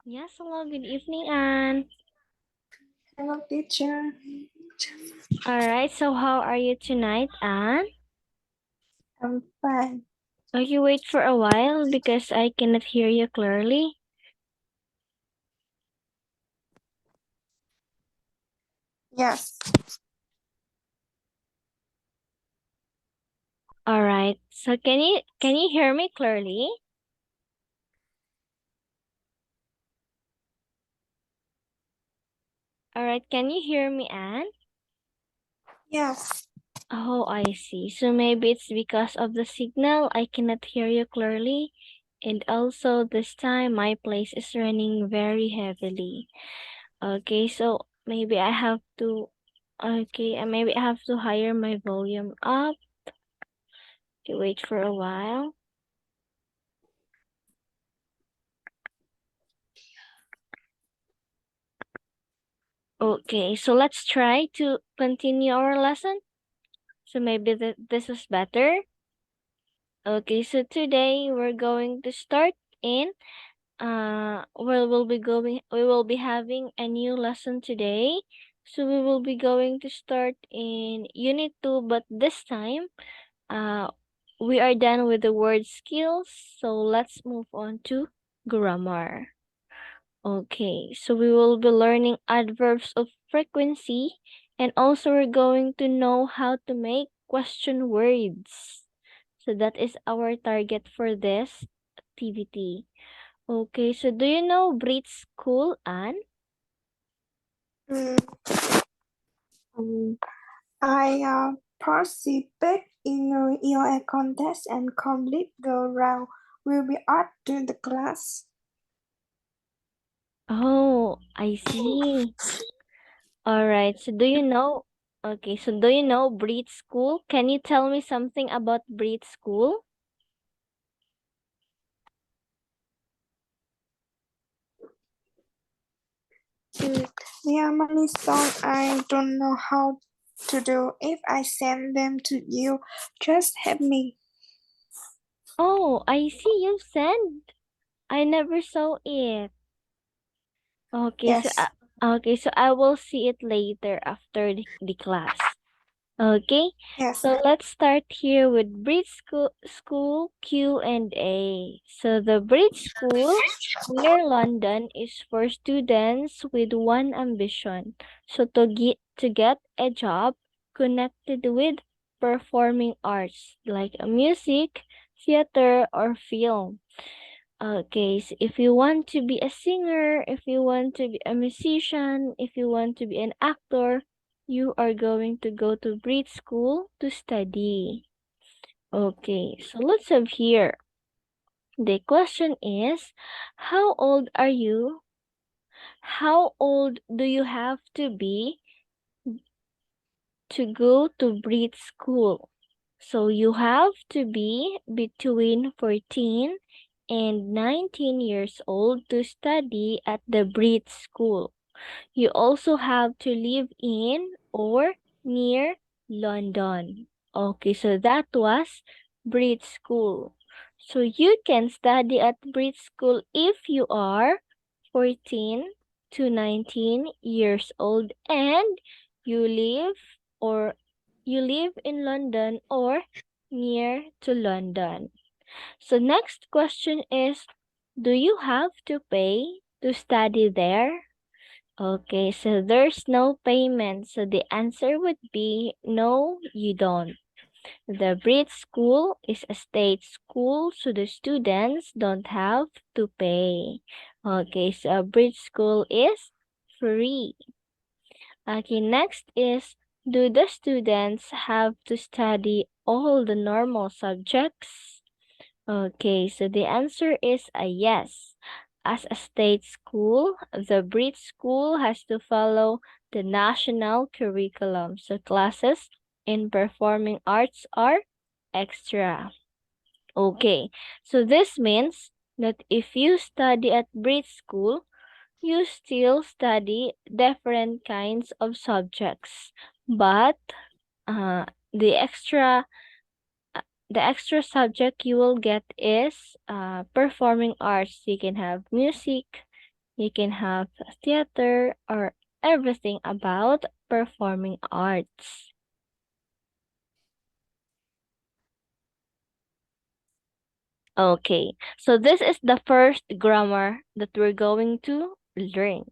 Yes, hello, good evening, Anne. Hello, teacher. All right, so how are you tonight, Anne? I'm fine. Okay, wait for a while because I cannot hear you clearly. Yes. All right, so can you hear me clearly? All right, can you hear me, Anne? Yes. Oh, I see. So maybe it's because of the signal. I cannot hear you clearly. And also this time my place is running very heavily. Okay, so maybe I have to maybe I have to higher my volume up. Okay, wait for a while. Okay, so let's try to continue our lesson. So maybe this is better. Okay, so today we're going to start in we will be having a new lesson today. So we will be going to start in unit 2, but this time we are done with the word skills, so let's move on to grammar. Okay, so we will be learning adverbs of frequency, and also we're going to know how to make question words. So that is our target for this activity. Okay, so do you know Brit School, Anne? Mm, um, I participate in a EOA contest and complete the round. Will be added to the class. Oh, I see. All right. So do you know Brit School? Can you tell me something about Brit School? There are many songs I don't know how to do. If I send them to you, just help me. Oh, I see you sent. I never saw it. Okay, Yes. okay, so I will see it later after the class. Okay, Yes. so let's start here with Bridge School Q&A. So the Bridge School near London is for students with one ambition. So to get a job connected with performing arts like music, theater, or film. Okay, so if you want to be a singer, if you want to be a musician, if you want to be an actor, you are going to go to Brit School to study. Okay, so let's have here. The question is, how old are you? How old do you have to be to go to Brit School? So you have to be between 14 and 19 years old to study at the Brit School. You also have to live in or near London. Okay, so that was Brit School. So you can study at Brit School if you are 14 to 19 years old and you live or you live in London or near to London. So next question is, do you have to pay to study there? Okay, so there's no payment. So the answer would be no, you don't. The Brit School is a state school, so the students don't have to pay. Okay, so a Brit School is free. Okay, next is, do the students have to study all the normal subjects? Okay, so the answer is a yes. As a state school, the Brit School has to follow the national curriculum. So classes in performing arts are extra. Okay, so this means that if you study at Brit School, you still study different kinds of subjects, but the extra the extra subject you will get is performing arts. You can have music, you can have theater, or everything about performing arts. Okay, so this is the first grammar that we're going to learn.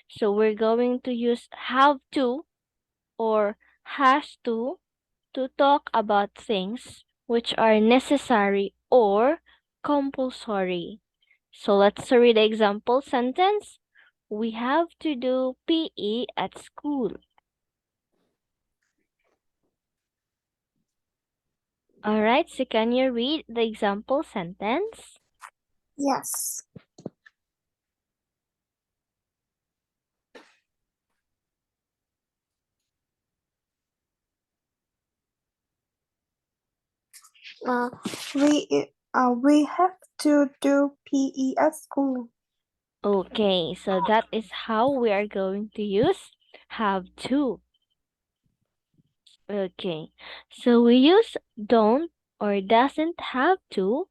So we're going to use have to or has to talk about things which are necessary or compulsory. So let's read the example sentence. We have to do PE at school. All right, so can you read the example sentence? Yes. Uh, we have to do PE at school. Okay, so that is how we are going to use have to. Okay, so we use don't or doesn't have to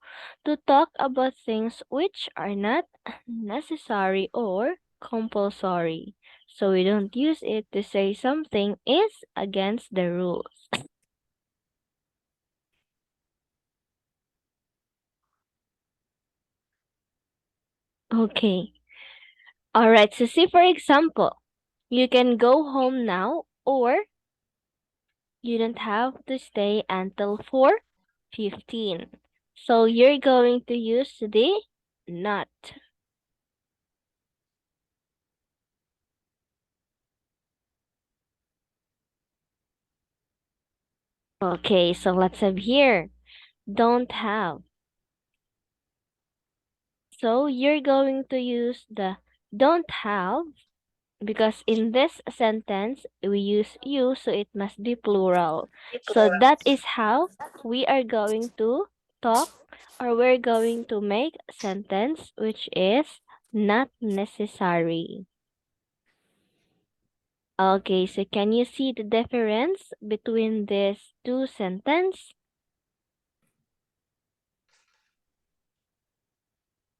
talk about things which are not necessary or compulsory. So we don't use it to say something is against the rules. Okay, all right, so see for example, you can go home now or you don't have to stay until 4:15. So you're going to use the not. Okay, so let's have here. Don't have. So you're going to use the don't have because in this sentence we use you, so it must be plural. So that is how we are going to talk or we're going to make a sentence which is not necessary. Okay, so can you see the difference between these two sentences?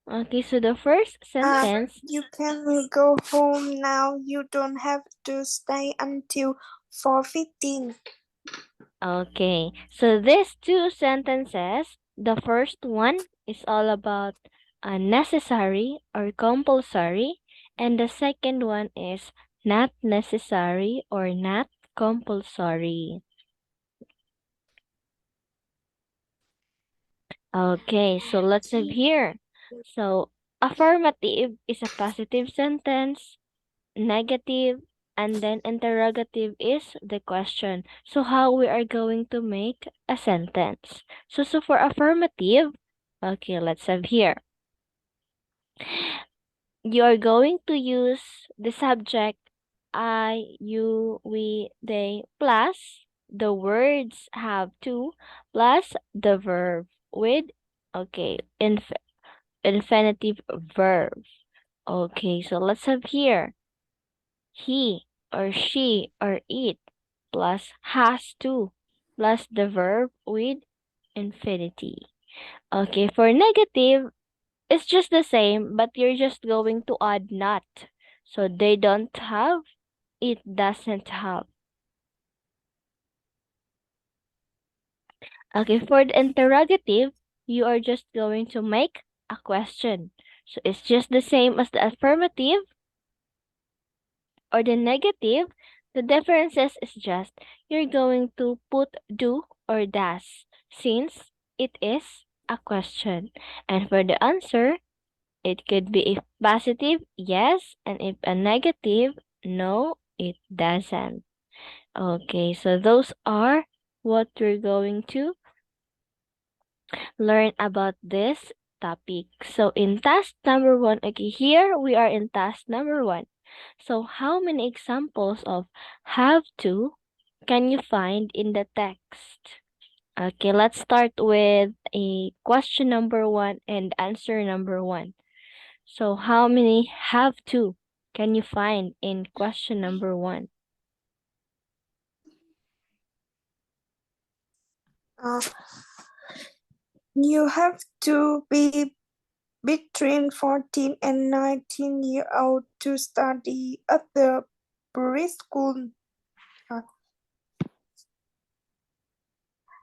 Okay, so the first sentence, You can go home now. You don't have to stay until 4:15. okay, so these two sentences, the first one is all about necessary or compulsory, and the second one is not necessary or not compulsory. Okay, so let's have here. So affirmative is a positive sentence, negative, and then interrogative is the question. So how we are going to make a sentence. So for affirmative, okay, let's have here. You're going to use the subject I, you, we, they, plus the words have to, plus the verb with, okay, infinitive verb. Okay, so let's have here. He or she or it plus has to plus the verb with infinity. Okay, for negative, it's just the same, but you're just going to add not. So they don't have, it doesn't have. Okay, for the interrogative, you are just going to make a question. So it's just the same as the affirmative or the negative. The differences is just you're going to put do or does since it is a question. And for the answer, it could be if positive, yes, and if a negative, no, it doesn't. Okay, so those are what we're going to learn about this topic. So in task number one, okay, here we are in task number one. So how many examples of have to can you find in the text? Okay, let's start with a question number one and answer number one. So how many have to can you find in question number one? Uh, You have to be between 14 and 19 years old to study at the preschool.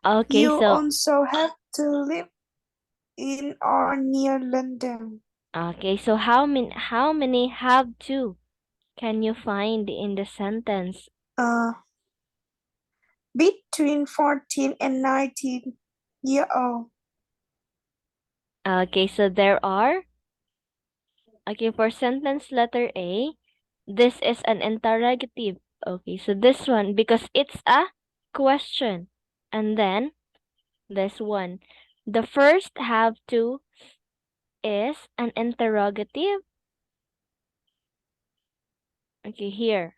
Okay, You so also have to live in or near London. how many have to can you find in the sentence? Uh, between 14 and 19 year old. Okay, so there are. Okay, for sentence letter A, this is an interrogative. Okay, so this one, because it's a question. And then this one. The first have to is an interrogative. Okay, here.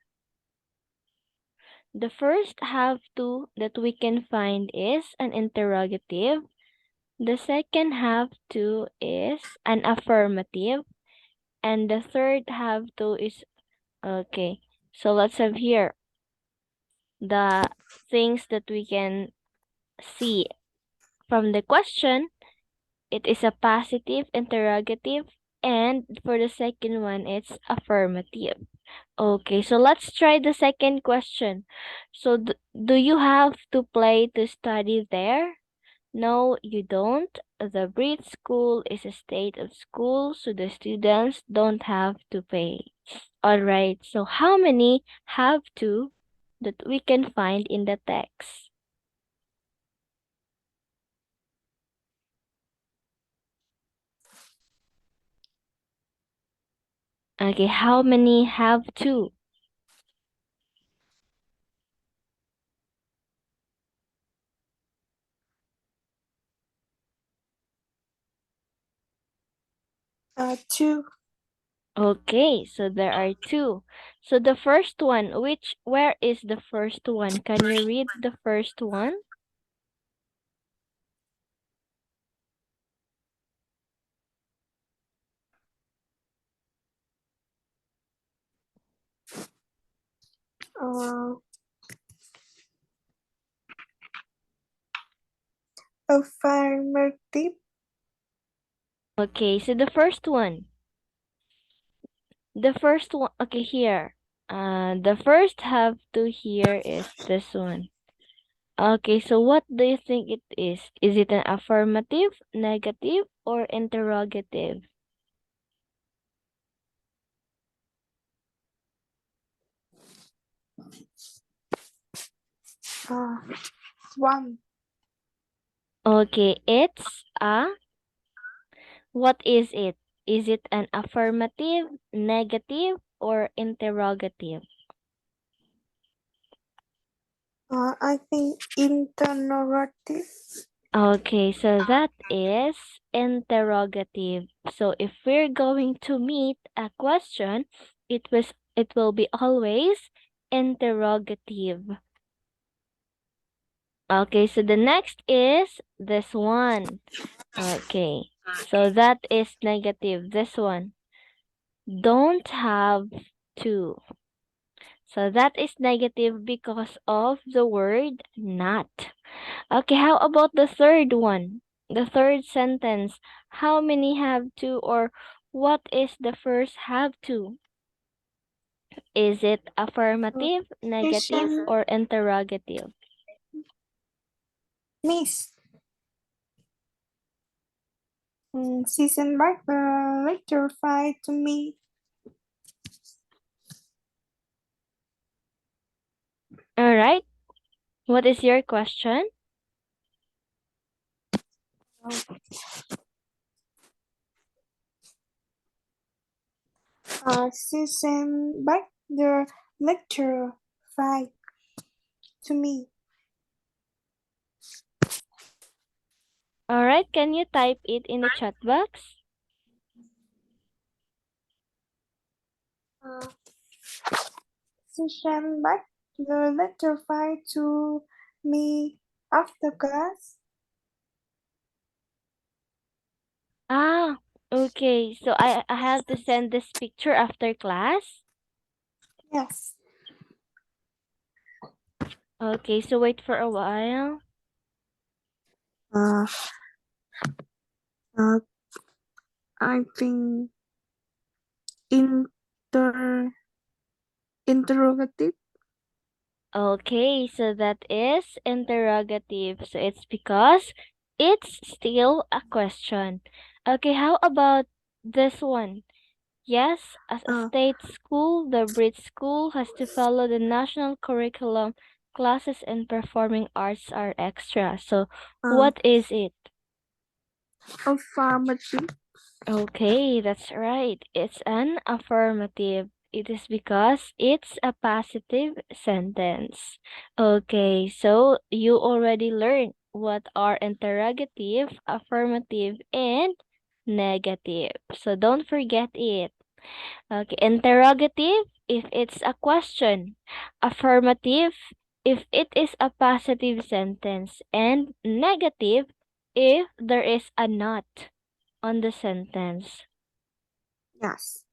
The first have to that we can find is an interrogative. The second have to is an affirmative. And the third have to is okay. So let's have here the things that we can see from the question. It is a positive interrogative, and for the second one, it's affirmative. Okay, so let's try the second question. So, do you have to play to study there? No, you don't. The Brit school is a state of school, so the students don't have to pay. All right, so how many have to that we can find in the text? Okay, how many have to? Two. Okay, so there are two. So the first one, where is the first one? Can you read the first one? Uh, affirmative. Okay, so the first one. The first one, okay, here. The first have to here is this one. Okay, so what do you think it is? Is it an affirmative, negative, or interrogative? Uh, one. Okay, it's a, what is it? Is it an affirmative, negative, or interrogative? I think interrogative. Okay, so that is interrogative. So if we're going to meet a question, it will be always interrogative. Okay, so the next is this one. Okay, so that is negative. This one. Don't have to. So that is negative because of the word not. Okay, how about the third one? The third sentence. How many have to, or what is the first have to? Is it affirmative, negative, Session. or interrogative? Miss. She sent back the lecture file to me. All right. What is your question? She sent back the lecture file to me. All right. Can you type it in the chat box? Uh, she sent back the lecture file to me after class. Ah, okay. So I have to send this picture after class? Yes. Okay, so wait for a while. Uh, uh, I think inter interrogative. Okay, so that is interrogative. So it's because it's still a question. Okay, how about this one? Yes, as a Uh, state school, the Brit School has to follow the national curriculum. Classes in performing arts are extra. So, uh, what is it? affirmative. Okay, that's right. It's an affirmative. It is because it's a positive sentence. Okay, so you already learned what are interrogative, affirmative, and negative. So don't forget it. Okay, interrogative if it's a question, affirmative if it is a positive sentence, and negative if there is a not on the sentence. Yes.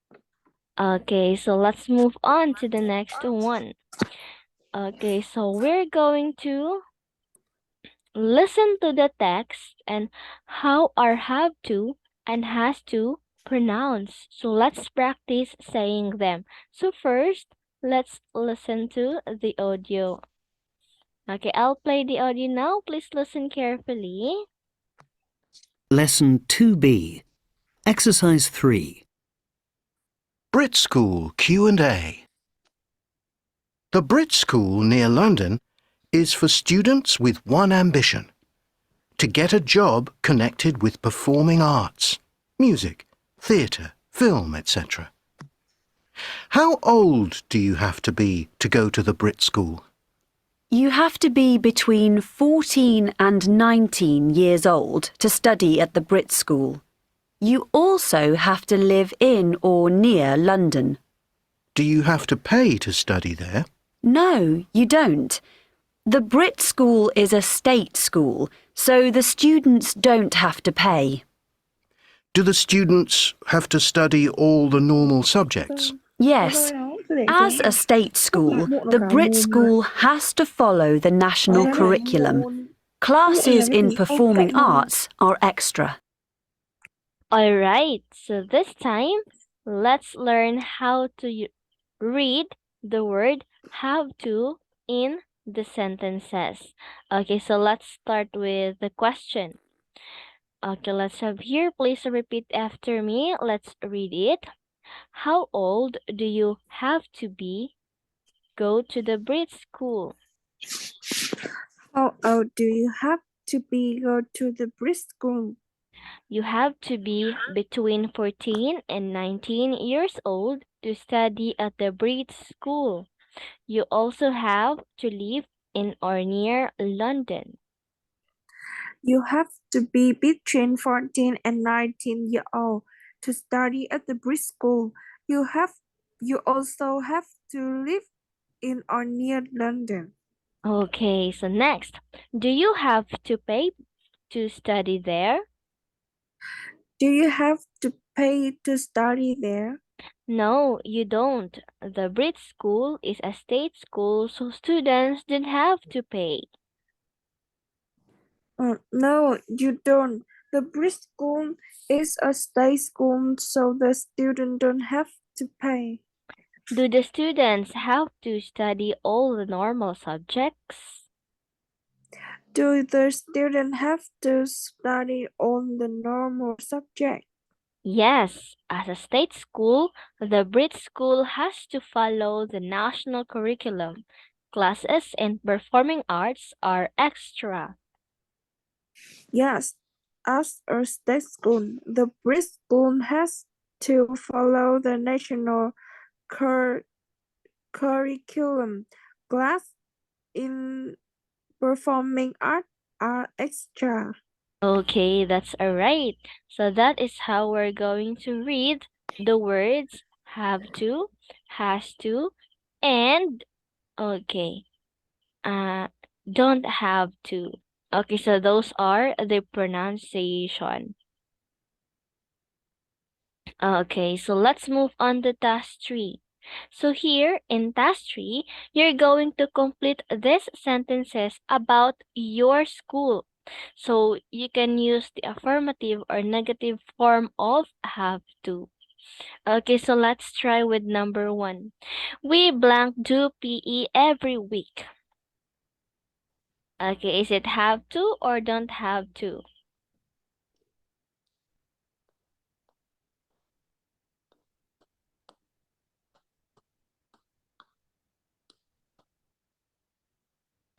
Okay, so let's move on to the next one. Okay, so we're going to listen to the text and how our have to and has to pronounce. So let's practice saying them. So first, let's listen to the audio. Okay, I'll play the audio now. Please listen carefully. Lesson 2B, Exercise 3. Brit School Q&A. The Brit School near London is for students with one ambition: to get a job connected with performing arts, music, theatre, film, etc. How old do you have to be to go to the Brit School? You have to be between 14 and 19 years old to study at the Brit School. You also have to live in or near London. Do you have to pay to study there? No, you don't. The Brit School is a state school, so the students don't have to pay. Do the students have to study all the normal subjects? Yes, as a state school, the Brit School has to follow the national curriculum. Classes in performing arts are extra. Alright, so this time, let's learn how to read the word have to in the sentences. Okay, so let's start with the question. Okay, let's have here. Please repeat after me. Let's read it. How old do you have to be? Go to the Brit School. How old do you have to be go to the Brit School? You have to be between 14 and 19 years old to study at the Brit School. You also have to live in or near London. You have to be between 14 and 19 years old to study at the Brit School. You also have to live in or near London. Okay, so next, do you have to pay to study there? Do you have to pay to study there? No, you don't. The Brit School is a state school, so students didn't have to pay. No, you don't. The Brit School is a state school, so the student don't have to pay. Do the students have to study all the normal subjects? Do the student have to study on the normal subject? Yes, as a state school, the Brit School has to follow the national curriculum. Classes in performing arts are extra. Yes, as a state school, the Brit School has to follow the national curriculum. Class in performing art are extra. Okay, that's alright. So that is how we're going to read the words have to, has to, and okay, uh, don't have to. Okay, so those are the pronunciation. Okay, so let's move on to task 3. So here in task 3, you're going to complete these sentences about your school. So you can use the affirmative or negative form of have to. Okay, so let's try with number 1. We blank do PE every week. Okay, is it have to or don't have to?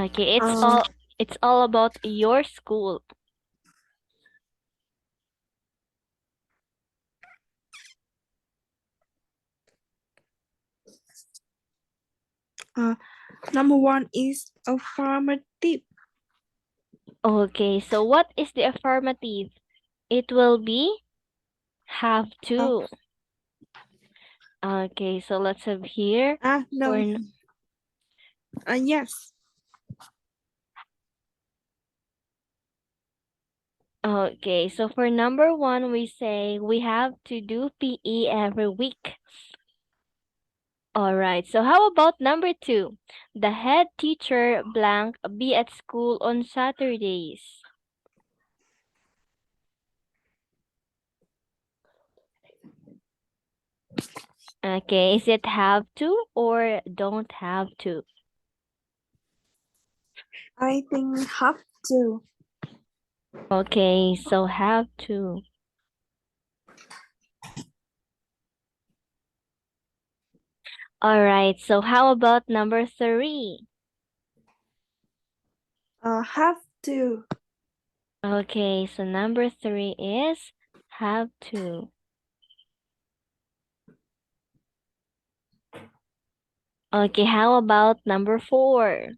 Okay, it's all about your school. Number 1 is affirmative. Okay, so what is the affirmative? It will be have to. Okay, so let's have here. No. Yes. Okay, so for number 1, we say we have to do PE every week. All right, so how about number 2? The head teacher blank be at school on Saturdays. Okay, is it have to or don't have to? I think have to. Okay, so have to. All right, so how about number 3? Have to. Okay, so number 3 is have to. Okay, how about number 4?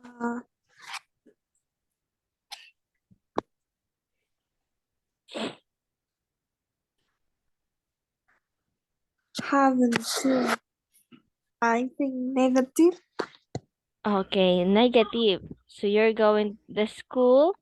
Uh, haven't to. I think negative. Okay, negative. So you're going to school.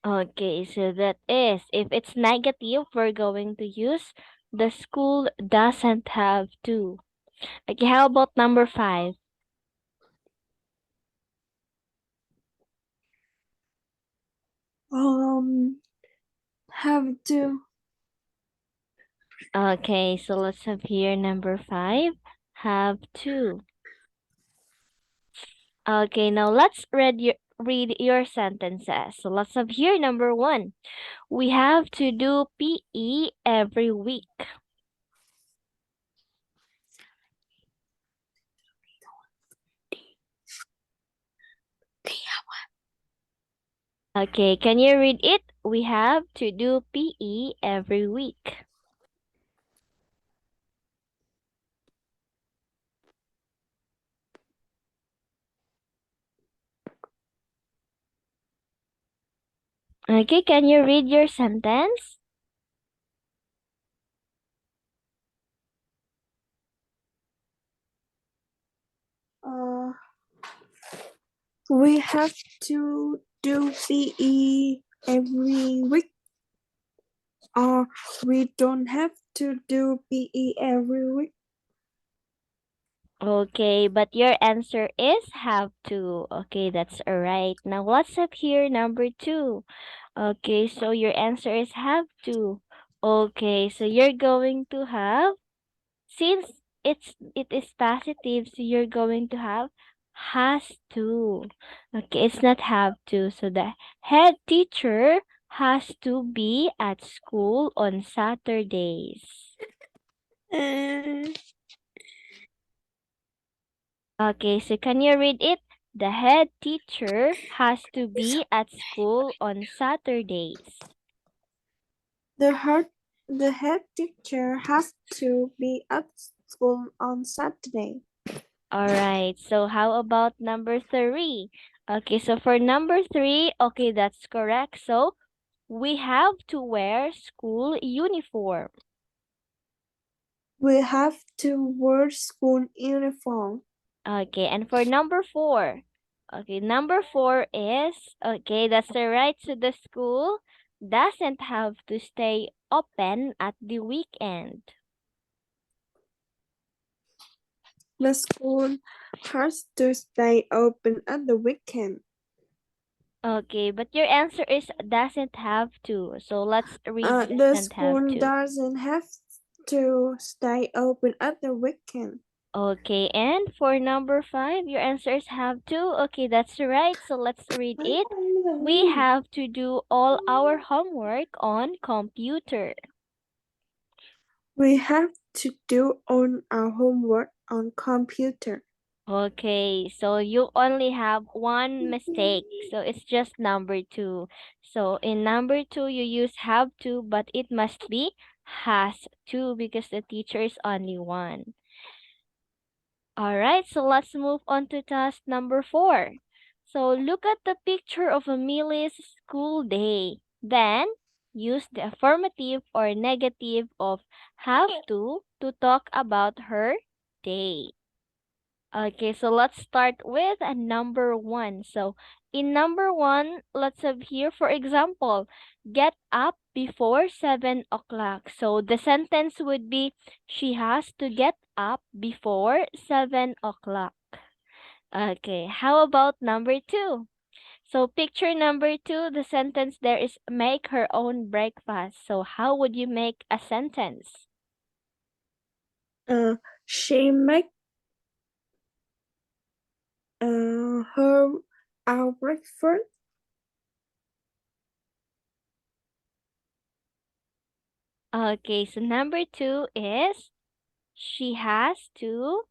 Okay, so that is, if it's negative, we're going to use the school doesn't have to. Okay, how about number 5? Have to. Okay, so let's have here number 5. Have to. Okay, now let's read your sentences. So let's have here number 1. We have to do PE every week. Okay, can you read it? We have to do PE every week. Okay, can you read your sentence? Uh, we have to do PE every week. Or we don't have to do PE every week. Okay, but your answer is have to. Okay, that's alright. Now let's have here number 2. Okay, so your answer is have to. Okay, so you're going to have, since it is positive, so you're going to have has to. Okay, it's not have to. So the head teacher has to be at school on Saturdays. Okay, so can you read it? The head teacher has to be at school on Saturdays. The head teacher has to be at school on Saturday. All right, so how about number 3? Okay, so for number 3, okay, that's correct. So we have to wear school uniform. We have to wear school uniform. Okay, and for number 4. Okay, number 4 is, okay, that's the right. So the school doesn't have to stay open at the weekend. The school has to stay open at the weekend. Okay, but your answer is doesn't have to. So let's read The doesn't have school to. doesn't have to stay open at the weekend. Okay, and for number 5, your answers have to. Okay, that's right. So let's read it. We have to do all our homework on computer. We have to do on our homework on computer. Okay, so you only have one mistake. So it's just number 2. So in number 2, you use have to, but it must be has to because the teacher is only one. Alright, so let's move on to task number 4. So look at the picture of Amelia's school day. Then use the affirmative or negative of have to talk about her day. Okay, so let's start with number 1. So in number 1, let's have here, for example, get up before 7 o'clock. So the sentence would be, she has to get up before 7 o'clock. Okay, how about number 2? So picture number 2, the sentence there is make her own breakfast. So how would you make a sentence? She make her our breakfast. Okay, so number 2 is she has to.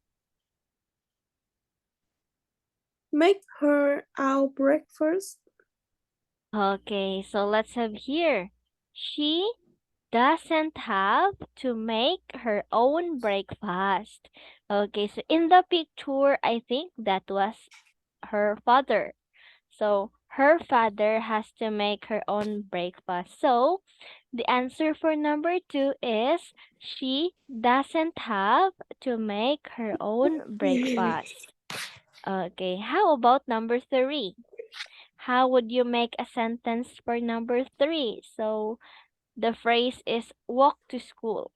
Make her our breakfast. Okay, so let's have here. She doesn't have to make her own breakfast. Okay, so in the picture, I think that was her father. So her father has to make her own breakfast. So the answer for number 2 is she doesn't have to make her own breakfast. Okay, how about number 3? How would you make a sentence for number 3? So the phrase is walk to school.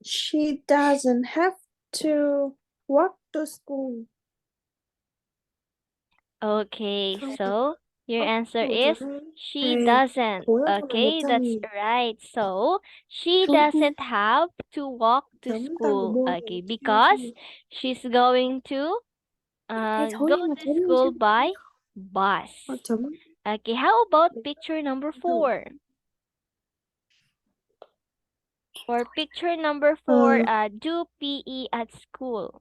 She doesn't have to walk to school. Okay, so your answer is she Hey, doesn't. cố lên cho mày Okay, that's 100.000. right. So she Thôi, doesn't have to walk to chấm tao một school. môn Okay, chia cho because mày. she's going to Ê, thôi go nhưng mà to chấm đi chứ. school by bus. Chấm. Okay, how about picture number 4? For picture number 4, do PE at school.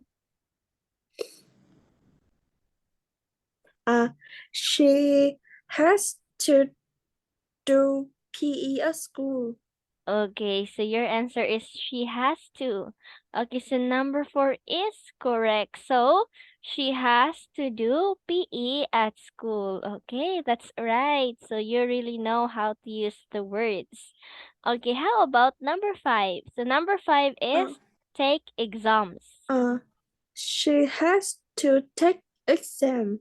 She has to do PE at school. Okay, so your answer is she has to. Okay, so number 4 is correct. So she has to do PE at school. Okay, that's right. So you really know how to use the words. Okay, how about number 5? So number 5 is take exams. She has to take exam.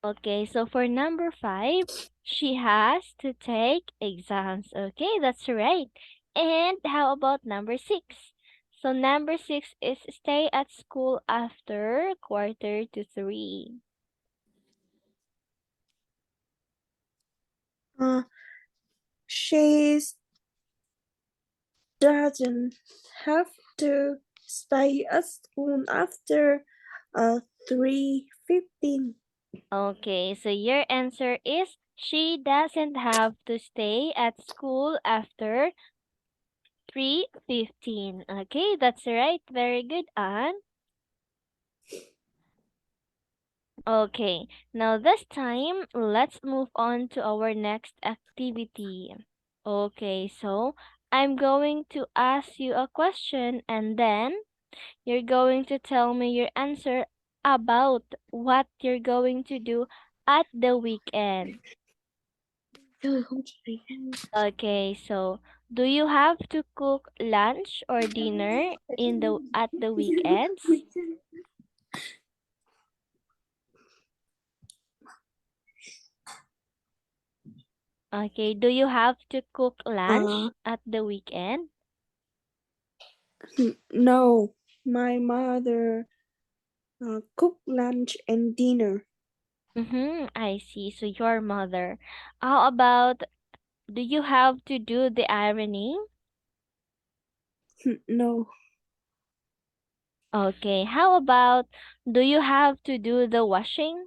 Okay, so for number 5, she has to take exams. Okay, that's right. And how about number 6? So number 6 is stay at school after quarter to 3. She doesn't have to stay at school after 3:15. Okay, so your answer is she doesn't have to stay at school after 3:15. Okay, that's right. Very good, Anne. Okay, now this time, let's move on to our next activity. Okay, so I'm going to ask you a question and then you're going to tell me your answer about what you're going to do at the weekend. Chơi không chị? Okay, so Do you have to cook lunch or dinner at the weekends? Okay, do you have to cook lunch Uh, at the weekend? no, my mother cook lunch and dinner. Mm-hmm, I see. So your mother. How about, do you have to do the ironing? No, Okay, how about, do you have to do the washing?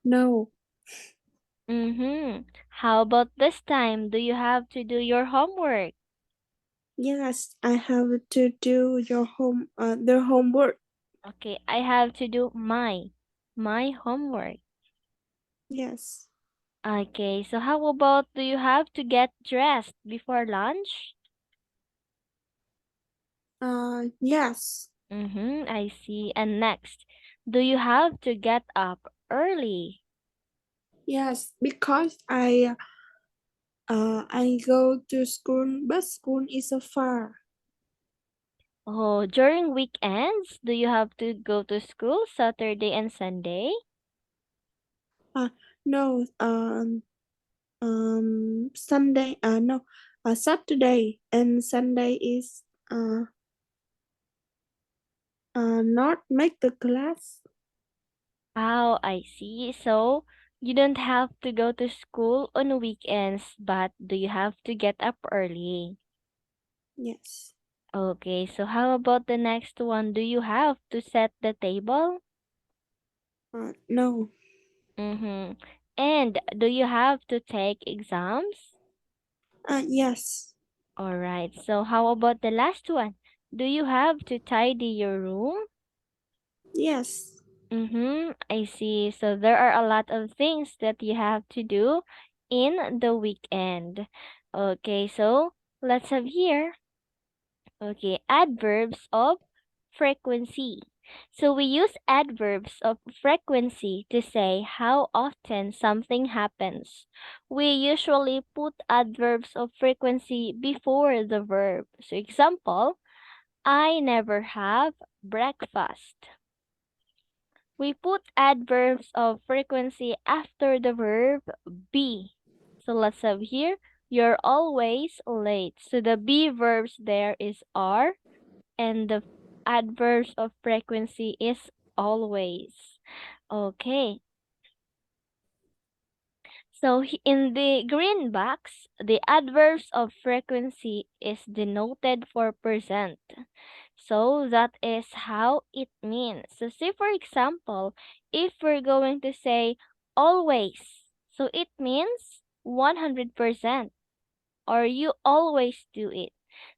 no. Mm-hmm. How about this time? Do you have to do your homework? Yes, I have to do their homework. Okay, I have to do my homework. Yes. Okay, so how about, do you have to get dressed before lunch? Yes. Mm-hmm, I see. And next, do you have to get up early? Yes, because I go to school, but school is so far. Oh, during weekends, do you have to go to school Saturday and Sunday? Uh, no, Sunday, no, Saturday and Sunday is not make the class. Oh, I see. So you don't have to go to school on weekends, but do you have to get up early? Yes. Okay, so how about the next one? Do you have to set the table? No. Mm-hmm. And do you have to take exams? Yes. All right. So how about the last one? Do you have to tidy your room? Yes. Mm-hmm. I see. So there are a lot of things that you have to do in the weekend. Okay, so let's have here. Okay, adverbs of frequency. So we use adverbs of frequency to say how often something happens. We usually put adverbs of frequency before the verb. So example, I never have breakfast. We put adverbs of frequency after the verb be. So let's have here, you're always late. So the be verbs there is are, and the adverbs of frequency is always. Okay. So in the green box, the adverbs of frequency is denoted for percent. So that is how it means. So say for example, if we're going to say always, so it means 100%, or you always do it.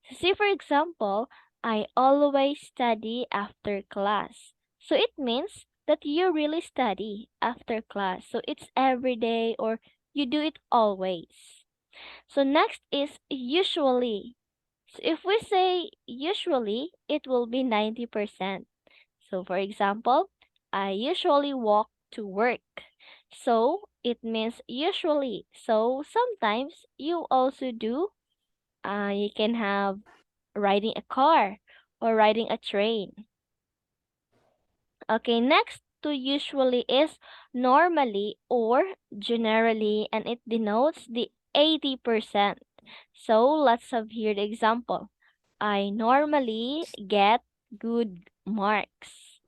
So say for example, I always study after class. So it means that you really study after class. So it's every day, or you do it always. So next is usually. So if we say usually, it will be 90%. So for example, I usually walk to work. So it means usually. So sometimes you also do, you can have riding a car or riding a train. Okay, next to usually is normally or generally, and it denotes the 80%. So let's have here the example. I normally get good marks.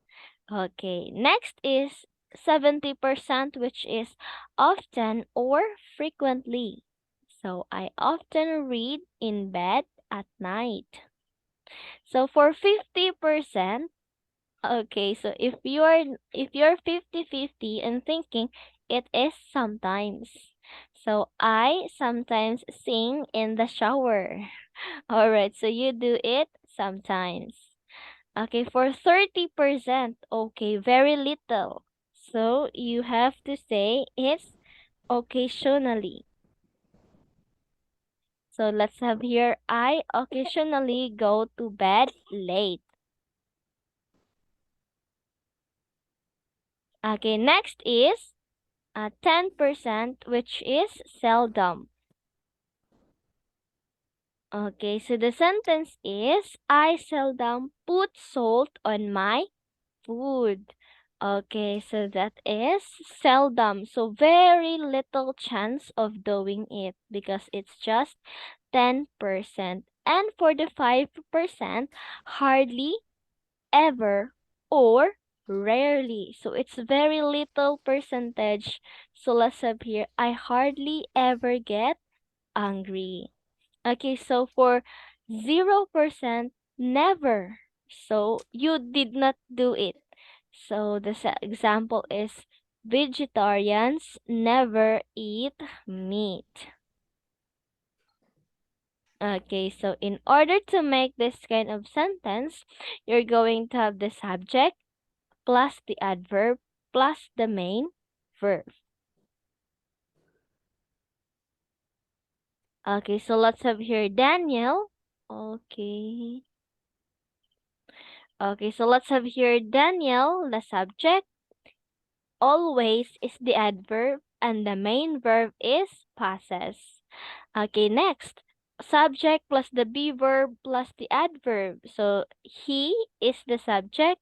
Okay, next is 70%, which is often or frequently. So I often read in bed at night. So for 50%, okay, so if you're 50-50 and thinking, it is sometimes. So I sometimes sing in the shower. All right, so you do it sometimes. Okay, for 30%, okay, very little. So you have to say it's occasionally. So let's have here, I occasionally go to bed late. Okay, next is 10%, which is seldom. Okay, so the sentence is, I seldom put salt on my food. Okay, so that is seldom. So very little chance of doing it because it's just 10%. And for the 5%, hardly, ever, or rarely. So it's very little percentage. So let's have here, I hardly ever get angry. Okay, so for 0%, never. So you did not do it. So the example is, vegetarians never eat meat. Okay, so in order to make this kind of sentence, you're going to have the subject plus the adverb plus the main verb. Okay, so let's have here Daniel. Okay. Okay, so let's have here Daniel, the subject. Always is the adverb and the main verb is passes. Okay, next. Subject plus the be verb plus the adverb. So he is the subject,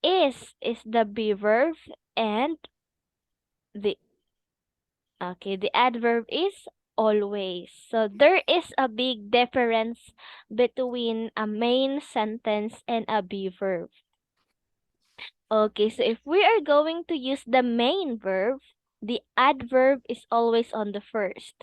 is the be verb, and the the adverb is always. So there is a big difference between a main sentence and a be verb. Okay, so if we are going to use the main verb, the adverb is always on the first.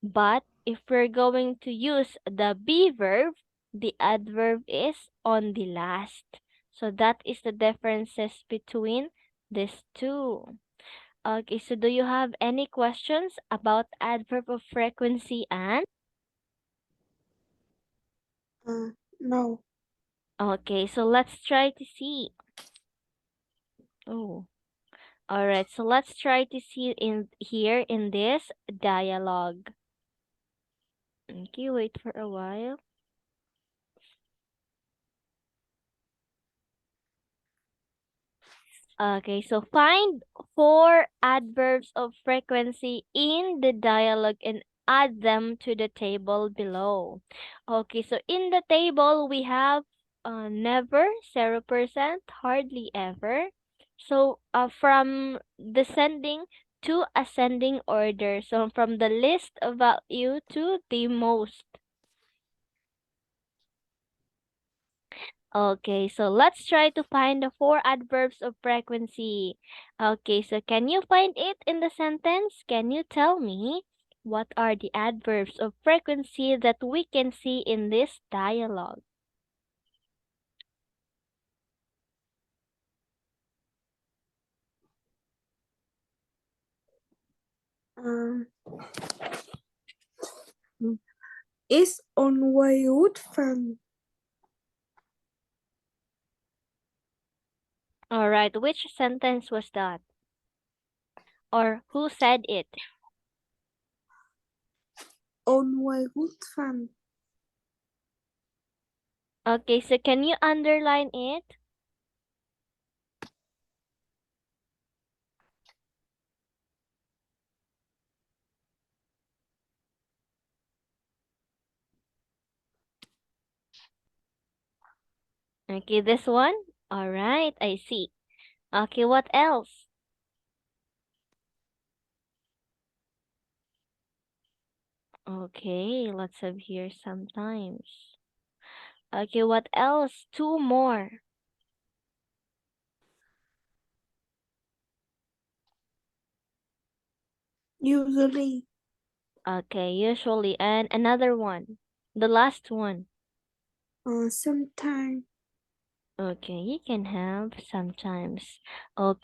But if we're going to use the be verb, the adverb is on the last. So that is the differences between these two. Okay, so do you have any questions about adverb of frequency and? No. Okay, so let's try to see. Oh. All right, so let's try to see in here in this dialogue. Okay, wait for a while. Okay, so find 4 adverbs of frequency in the dialogue and add them to the table below. Okay, so in the table we have never, 0%, hardly ever. So from descending to ascending order. So from the least value to the most. Okay, so let's try to find the 4 adverbs of frequency. Okay, so can you find it in the sentence? Can you tell me what are the adverbs of frequency that we can see in this dialogue? Um, is on way wood fan. All right, which sentence was that? Or who said it? On way wood fan. Okay, so can you underline it? Okay, this one? All right, I see. Okay, what else? Okay, let's have here sometimes. Okay, what else? 2 more. Usually. Okay, usually. And another one. The last one. Sometimes. Okay, you can have sometimes. Okay.